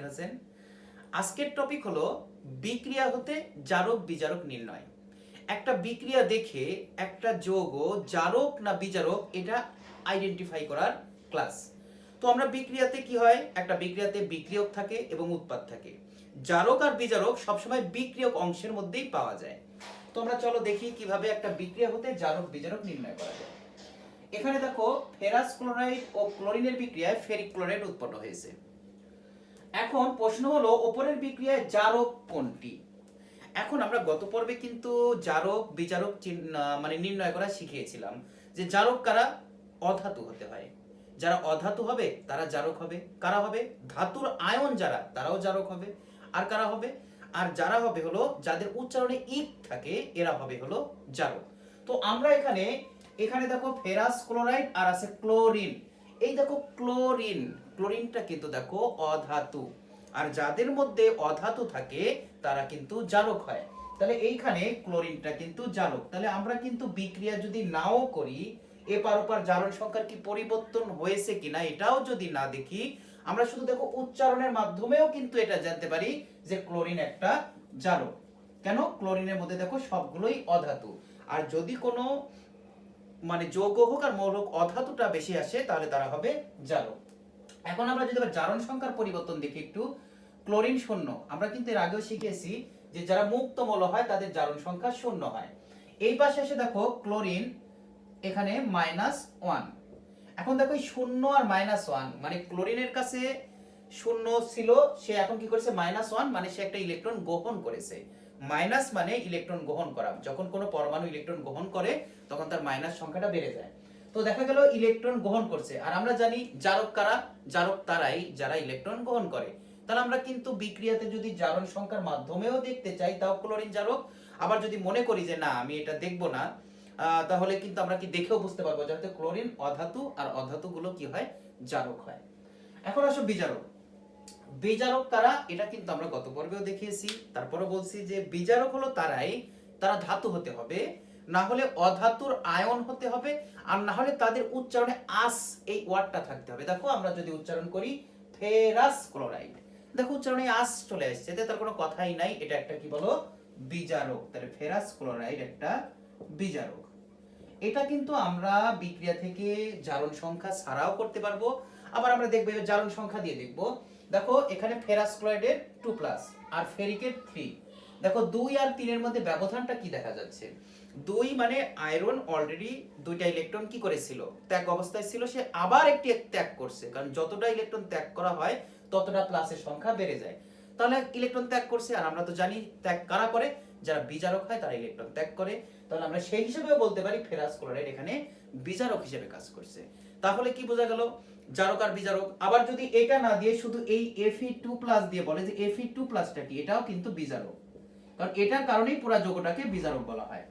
হোসেন। আজকের টপিক হলো বিক্রিয়া হতে জারক বিজারক নির্ণয়। একটা বিক্রিয়া দেখে একটা যৌগ জারক না বিজারক এটা আইডেন্টিফাই করার ক্লাস। তো আমরা বিক্রিয়াতে কি হয়, একটা বিক্রিয়াতে বিক্রিয়ক থাকে এবং উৎপাদ থাকে। জারক আর বিজারক সবসময় বিক্রিয়ক অংশের মধ্যেই পাওয়া যায়। তো আমরা চলো দেখি কিভাবে একটা বিক্রিয়া হতে জারক বিজারক নির্ণয় করা যায়। এখানে দেখো ফেরাস ক্লোরাইড ও ক্লোরিনের বিক্রিয়ায় ফেরিক ক্লোরাইড উৎপন্ন হয়েছে। এখন প্রশ্ন হলো উপরের বিক্রিয়ায় জারক কোনটি। এখন আমরা গত পর্বে কিন্তু জারক বিজারক মানে নির্ণয় করা শিখিয়েছিলাম যে জারক কারা, অধাতু হতে হয়। যারা অধাতু হবে তারা জারক হবে। কারা হবে? ধাতুর আয়ন যারা, তারাও জারক হবে। আর কারা হবে? আর যারা হবে হলো যাদের উচ্চারণে ইক থাকে, এরা হবে হলো জারক। তো আমরা এখানে দেখো ফেরাস ক্লোরাইড আর আছে ক্লোরিন। এই দেখো ক্লোরিনটা কিন্তু দেখো অধাতু, আর যাদের মধ্যে অধাতু থাকে তারা কিন্তু জারক হয়। তাহলে এইখানে ক্লোরিনটা কিন্তু জারক। তাহলে আমরা কিন্তু বিক্রিয়া যদি নাও করি, এপার ওপার জারণ সংখ্যার কি পরিবর্তন হয়েছে কিনা এটাও যদি না দেখি, আমরা শুধু দেখো উচ্চারণের মাধ্যমেও কিন্তু এটা জানতে পারি যে ক্লোরিন একটা জারক। কেন? ক্লোরিনের মধ্যে দেখো সবগুলোই অধাতু, আর যদি কোনো মানে যৌগ হোক আর মৌল হোক অধাতুটা বেশি আসে তাহলে তারা হবে জারক। এখন আমরা যদি জারণ সংখ্যার পরিবর্তন দেখি একটু, ক্লোরিন শূন্য। আমরা কিন্তু এর আগেও শিখেছি যে যারা মুক্ত মৌল হয় তাদের জারণ সংখ্যা শূন্য হয়। এই পাশে এসে দেখো ক্লোরিন এখানে -1। এখন দেখো এই শূন্য আর -1 মানে ক্লোরিনের কাছে শূন্য ছিল, সে এখন কি করেছে -1, মানে সে একটা ইলেকট্রন গ্রহণ করেছে। মাইনাস মানে ইলেকট্রন গ্রহণ করা, যখন কোনো পরমাণু ইলেকট্রন গ্রহণ করে তখন তার মাইনাস সংখ্যাটা বেড়ে যায়। তো দেখা গেল ইলেকট্রন গ্রহণ করছে, আর আমরা জানি জারক কারা, জারক তারাই যারা ইলেকট্রন গ্রহণ করে। তাহলে আমরা কিন্তু বিক্রিয়াতে যদি জারণ সংখ্যার মাধ্যমেও দেখতে চাই তাও ক্লোরিন জারক। আবার যদি মনে করি যে না আমি এটা দেখব না, তাহলে কিন্তু আমরা কি দেখেও বুঝতে পারবো যাতে ক্লোরিন অধাতু, আর অধাতুগুলো কি হয়, জারক হয়। এখন আসো বিজারক। বিজারক কারা এটা কিন্তু আমরা গত পর্বেও দেখিয়েছি, তারপরে বলছি যে বিজারক হলো তারা ধাতু হতে হবে, না হলে অধাতুর আয়ন হতে হবে, আর না হলে তাদের উচ্চারণে আস এই ওয়ার্ডটা থাকতে হবে। দেখো আমরা যদি উচ্চারণ করি ফেরাস ক্লোরাইড, দেখো উচ্চারণে আস চলে আসছে, এতে তার কোনো কথাই নাই, এটা একটা কি বলো, বিজারক। তাহলে ফেরাস ক্লোরাইড একটা বিজারক। এটা কিন্তু আমরা বিক্রিয়া থেকে জারণ সংখ্যা ছাড়াও করতে পারবো। আবার আমরা দেখবো জারণ সংখ্যা দিয়ে দেখবো। দেখো এখানে ফেরাস ক্লোরাইডের 2+ আর ফেরিকের 3। দেখো 2 আর 3 এর মধ্যে ব্যবধানটা কি দেখা যাচ্ছে। 2 মানে আয়রন অলরেডি দুইটা ইলেকট্রন কি করেছিল, ত্যাগ অবস্থায় ছিল, সে আবার একটি ত্যাগ করছে, কারণ যতটা ইলেকট্রন ত্যাগ করা হয় ততটা প্লাসের সংখ্যা বেড়ে যায়। তাহলে ইলেকট্রন ত্যাগ করছে, আর আমরা তো জানি ত্যাগ কারা করে, যারা বিজারক হয় তারা ইলেকট্রন ত্যাগ করে। তাহলে আমরা সেই হিসেবেও বলতে পারি ফেরাস ক্লোরাইড এখানে বিজারক হিসেবে কাজ করছে। তাহলে কি বোঝা গেল, জারক আর বিজারক। আবার যদি এটা না দিয়ে শুধু এই Fe2+ দিয়ে বলে যে Fe2+টা কি, এটাও কিন্তু বিজারক, কারণ এটার কারণেই পুরো যৌগটাকে বিজারক বলা হয়।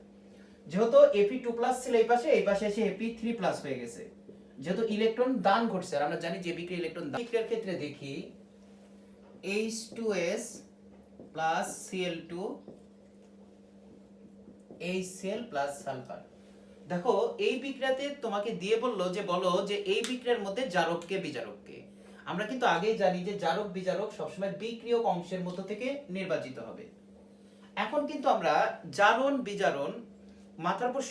যেহেতু Fe2+ ছিল এই পাশে এসে Fe3+ হয়ে গেছে, যেহেতু ইলেকট্রন দান ঘটছে। আর আমরা জানি যে বিক্রিয়া ইলেকট্রন দান, বিক্রিয়ার ক্ষেত্রে দেখি H2S plus Cl2 HCl plus sulphur. দেখো এই বিক্রিয়াতে তোমাকে দিয়ে বলো যে এই বিক্রিয়ার মধ্যে জারককে বিজারককে। আমরা কিন্তু আগেই জানি যে জারক বিজারক সবসময় বিক্রিয়ক অংশের মধ্য থেকে নির্বাচিত হবে। এখন কিন্তু আমরা জারণ বিজারণ মাত্রার উপর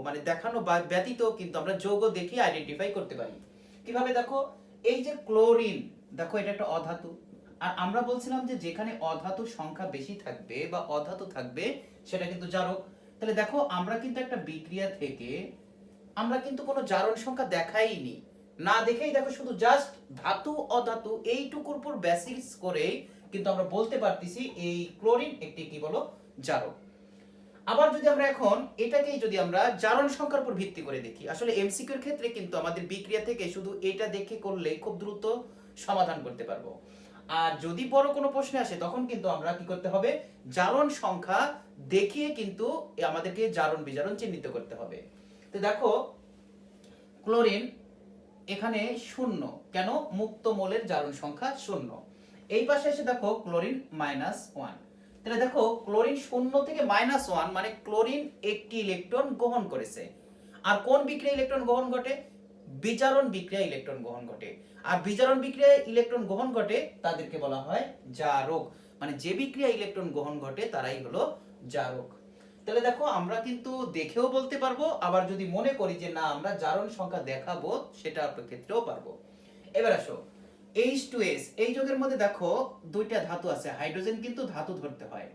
মানে দেখানো বা ব্যতীত কিন্তু আমরা যৌগ দেখে আইডেন্টিফাই করতে পারি। কিভাবে? দেখো এই যে ক্লোরিন, দেখো এটা একটা অধাতু, আর আমরা বলছিলাম যে যেখানে অধাতুর সংখ্যা বেশি থাকবে বা অধাতু থাকবে সেটা কিন্তু জারক। তাহলে দেখো আমরা কিন্তু একটা বিক্রিয়া থেকে আমরা কিন্তু কোনো জারণ সংখ্যা দেখাইনি, না দেখেই দেখো শুধু জাস্ট ধাতু অধাতু এইটুকুর উপর বেসিস করে কিন্তু আমরা বলতে পারতেছি এই ক্লোরিন একটি কি বলো, জারক। আবার যদি আমরা এখন এটাকেই যদি আমরা জারণ সংখ্যার উপর ভিত্তি করে দেখি, আসলে এমসিকিউর ক্ষেত্রে কিন্তু আমাদের বিক্রিয়া থেকে শুধু এটা দেখে করলেই খুব দ্রুত সমাধান করতে পারবো। আর যদি বড় কোনো প্রশ্ন আসে তখন কিন্তু আমরা কি করতে হবে, জারণ সংখ্যা দেখিয়ে কিন্তু আমাদেরকে জারণ বিজারণ চিহ্নিত করতে হবে। তো দেখো ক্লোরিন এখানে 0, কেন? মুক্ত মৌলের জারণ সংখ্যা 0। এই পাশে এসে দেখো ক্লোরিন -1। তাহলে দেখো ক্লোরিন 0 থেকে -1 মানে ক্লোরিন একটি ইলেকট্রন গ্রহণ করেছে। আর কোন বিক্রিয়া ইলেকট্রন গ্রহণ ঘটে? বিজারণ বিক্রিয়া ইলেকট্রন গ্রহণ ঘটে। আর বিজারণ বিক্রিয়ায় ইলেকট্রন গ্রহণ ঘটে তাদেরকে বলা হয় জারক। মানে যে বিক্রিয়া ইলেকট্রন গ্রহণ ঘটে তারাই হলো জারক। তাহলে দেখো আমরা কিন্তু দেখেও বলতে পারবো, আবার যদি মনে করি যে না আমরা জারণ সংখ্যা দেখাবো সেটার ক্ষেত্রেও পারবো। এবার আসো H2S, এই যৌগের মধ্যে দেখো দুইটা ধাতু আছে, হাইড্রোজেন কিন্তু ধাতু ধরতে হয়,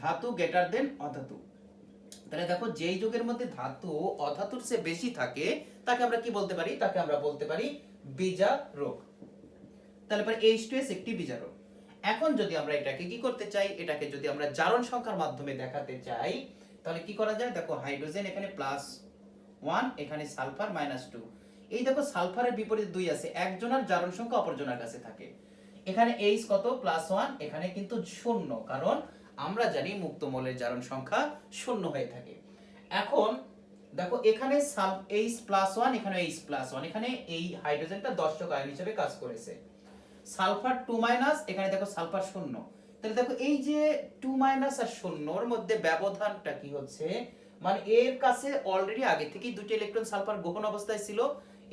ধাতু গ্রেটার দেন অধাতু। তাহলে দেখো যেই যৌগের মধ্যে ধাতু অধাতুর চেয়ে বেশি থাকে তাকে আমরা কি বলতে পারি, তাকে আমরা বলতে পারি বিজারক। তাহলে পরে H2S একটি বিজারক। এখন যদি আমরা এটাকে কি করতে চাই, এটাকে যদি আমরা জারণ সংখ্যার মাধ্যমে দেখাতে চাই তাহলে কি করা যায়, দেখো হাইড্রোজেন এখানে +1, এখানে সালফার -2। এই দেখো সালফারের বিপরীতে 2 আছে, একজনের জারণ সংখ্যা অপরজনের কাছে থাকে। এখানে H কত +1, এখানে কিন্তু 0, কারণ আমরা জানি মুক্ত মৌলের জারণ সংখ্যা 0 হয়ে থাকে। এখন দেখো এখানে H+1, এখানে H+1, এখানে এই হাইড্রোজেনটা দর্শক আয়ন হিসেবে কাজ করেছে। সালফার 2-, এখানে দেখো সালফার 0। তাহলে দেখো এই যে 2- আর 0 এর মধ্যে ব্যবধানটা কি হচ্ছে, মানে এর কাছে অলরেডি আগে থেকেই দুটো ইলেকট্রন সালফার গ্রহণ অবস্থায় ছিল,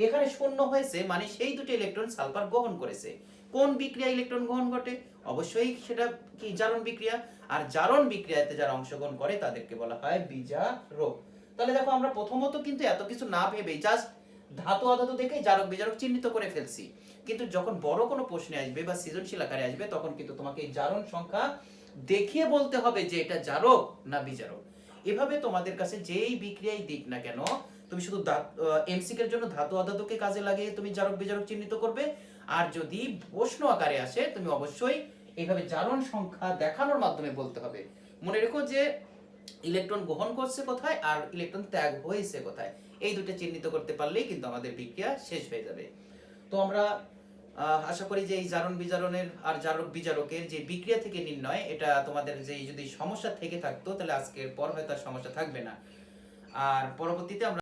এখানে 0 হয়েছে, মানে সেই দুটো ইলেকট্রন সালফার গ্রহণ করেছে। কোন বিক্রিয়া ইলেকট্রন গ্রহণ ঘটে, অবশ্যই সেটা কি জারণ বিক্রিয়া। আর জারণ বিক্রিয়াতে যারা অংশগ্রহণ করে তাদেরকে বলা হয় বিজারক। তাহলে দেখো আমরা প্রথমত কিন্তু এত কিছু না ভেবেই জাস্ট ধাতু অধাতু দেখে জারক বিজারক চিহ্নিত করে ফেলছি, কিন্তু যখন বড় কোনো প্রশ্নে আসবে বা সৃজনশীল আকারে আসবে তখন কিন্তু তোমাকে এই জারণ সংখ্যা দেখিয়ে বলতে হবে যে এটা জারক না বিজারক। এভাবে তোমাদের কাছে যেই বিক্রিয়াই দিক না কেন, তুমি শুধু এমসিকিউর জন্য ধাতু অধাতুকে কাজে লাগিয়ে তুমি জারক বিজারক চিহ্নিত করবে, আর যদি প্রশ্ন আকারে আসে তুমি অবশ্যই এইভাবে জারণ সংখ্যা দেখানোর মাধ্যমে বলতে হবে। মনে রেখো যে ইলেকট্রন গ্রহণ করছে কোথায় আর ইলেকট্রন ত্যাগ হয়েছে কোথায়, এই দুটো চিহ্নিত করতে পারলেই কিন্তু আমাদের বিক্রিয়া শেষ হয়ে যাবে। তো আমরা আশা করি যে এই জারণ বিজারণের আর জারক বিজারকের যে বিক্রিয়া থেকে নির্ণয়, এটা তোমাদের যে যদি সমস্যা থেকে থাকতো তাহলে আজকের পর হয়তো আর সমস্যা থাকবে না। আর পরবর্তীতে আমরা